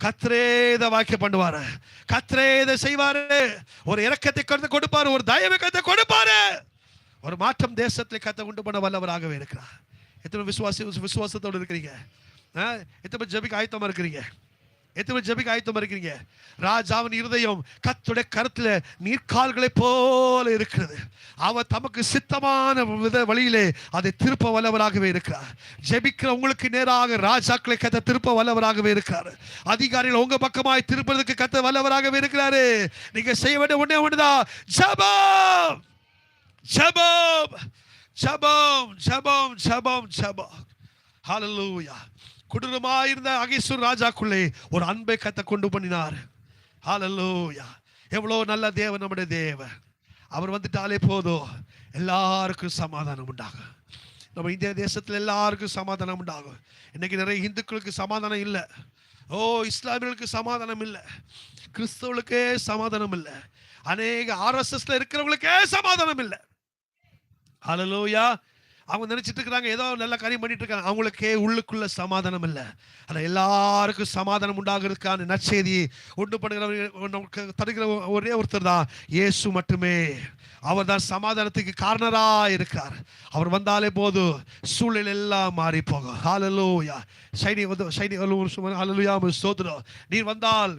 கர்த்தரே இதை வாக்கிய பண்ணுவாரு, கர்த்தரே இதை செய்வாரு. ஒரு இரக்கத்தை கருத்து கொடுப்பாரு, ஒரு தயவை கருத்து கொடுப்பாரு. ஒரு மாற்றம் தேசத்தில் கர்த்தர் உண்டு பண்ண வல்லவராகவே இருக்கிறார். எத்தனை விசுவாசத்தோடு இருக்கிறீங்க? எத்தனை ஜெபிக்க ஆயத்தமா இருக்கிறீங்க? எத்தனை ஜெபிக்க ஆயத்தமா இருக்கிறீங்க? ராஜாவின் இருதயம் கர்த்தருடைய கருத்துல நீர்க்கால்களை போல இருக்கிறது. அவர் தமக்கு சித்தமான வழியிலே அதை திருப்ப வல்லவராகவே இருக்கிறார். ஜெபிக்கிற உங்களுக்கு நேராக ராஜாக்களை கர்த்தர் திருப்ப வல்லவராகவே இருக்கிறார். அதிகாரிகள் உங்க பக்கமாய் திருப்பதற்கு கர்த்தர் வல்லவராகவே இருக்கிறாரு. நீங்க செய்ய வேண்டிய ஒண்ணே ஒண்ணுதான், ஜெபம், ஜெபம், ஜெபம், ஜெபம், ஜெபம், ஜெபம். ஹல்லேலூயா. கொடூரமாயிருந்த அகீசூர் ராஜாக்குள்ளே ஒரு அன்பை கர்த்தர் கொண்டு பண்ணினார். ஹல்லேலூயா. எவ்வளவு நல்ல தேவன் நம்முடைய தேவன். அவர் வந்துட்டாலே போதும், எல்லாருக்கும் சமாதானம் உண்டாகும். நம்ம இந்திய தேசத்தில் எல்லாருக்கும் சமாதானம் உண்டாகும். இன்னைக்கு நிறைய இந்துக்களுக்கு சமாதானம் இல்லை, இஸ்லாமியர்களுக்கு சமாதானம் இல்லை, கிறிஸ்தவர்களுக்கே சமாதானம் இல்லை, அநேக RSSல இருக்கிறவங்களுக்கே சமாதானம் இல்லை. ஹல்லேலூயா. அவங்க நினைச்சிட்டு இருக்கிறாங்க ஏதோ நல்ல காரியம் பண்ணிட்டு இருக்காங்க, அவங்களுக்கே உள்ளுக்குள்ள சமாதானம் இல்லை. ஆனால் எல்லாருக்கும் சமாதானம் உண்டாகிறதுக்கான நற்செய்தி உண்டு பண்ணுகிற தருகிற ஒரே ஒருத்தர் தான் இயேசு மட்டுமே. அவர் தான் சமாதானத்துக்கு காரணராக இருக்கார். அவர் வந்தாலே போதும், சூழ்நிலை எல்லாம் மாறி போகும். ஹல்லேலூயா. ஹல்லேலூயா. ஸ்தோத்திரம். நீர் வந்தால்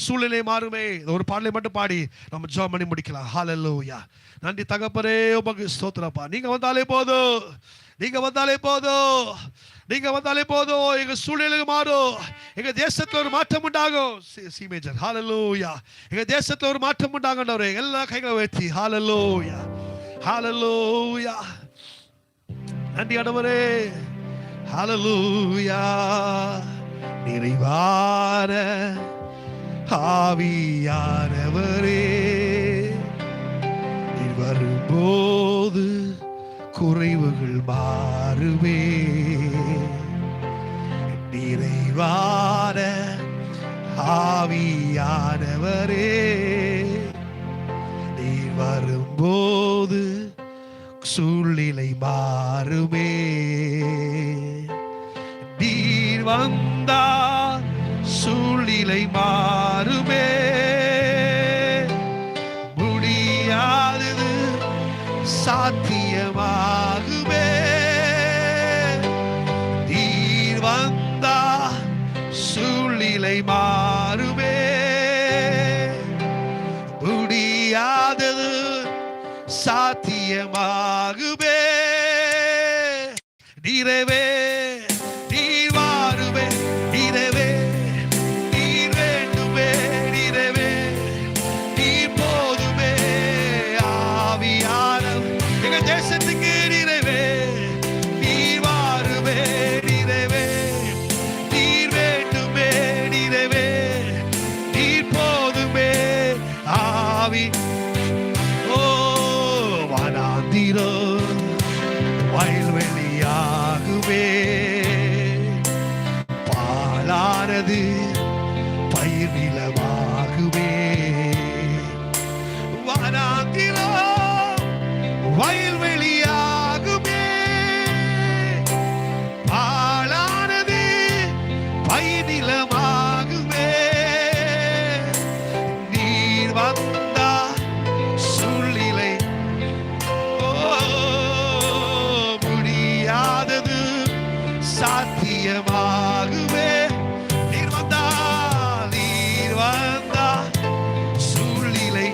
சூழ்நிலை மாறுமே. ஒரு பாடலை மட்டும் பாடி நம்ம ஜெபம் பண்ணி முடிக்கலாம். ஹல்லேலூயா. நன்றி தகப்பனே, உமக்கு ஸ்தோத்திரப்பா. நீங்க வந்தாலே போதும், நீங்க வந்தாலே போதும், நீங்க வந்தாலே போதும். எங்க சூழ்நிலை மாறும், எங்க தேசத்துல ஒரு மாற்றம் உண்டாகும். C major. ஹல்லேலூயா. எங்க தேசத்துல ஒரு மாற்றம் உண்டாகும். எல்லா கைகளை உயர்த்தி ஹல்லேலூயா, ஹல்லேலூயா. நன்றி ஆண்டவரே. ஹல்லேலூயா. நிறைவான ஆவியானவரே, வரும்போது குறைவுகள் மாறுவே. நிறைவான ஆவியானவரே, நீ வரும்போது சூழ்நிலை மாறுமே. நீர் வந்தா சூழ்நிலை மாறுமே. முடியாதது சாத்தியமாகுமே. நீர் வந்தா சூழ்நிலை மாறுமே. முடியாதது சாத்தியமாகுமே. நீரவே நீர் மாறுமே. நீரவே நீர் வேண்டுமே. நீரவே நீர் போதுமே. ஆவியானவர் எங்க தேசத்துக்கு நீரவே நீர் மாறுமே. நீரவே நீர் வேண்டுமே. நீரவே நீர் போதுமே. ஆவி வனாந்திரோ வயல்வெளியாகுமே. பாலானது பயிர் நிலமாகுமே. வனாந்திரோ வயல்வெளியாகுமே. பாலானது பயிர் நிலமாகுமே. நீர் வந்தா சூழ்நிலை முடியாதது சாத்தியமாகுமே. நீர் வந்தா சூழ்நிலை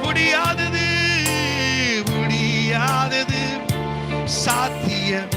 முடியாதது முடியாதது சாத்தியம்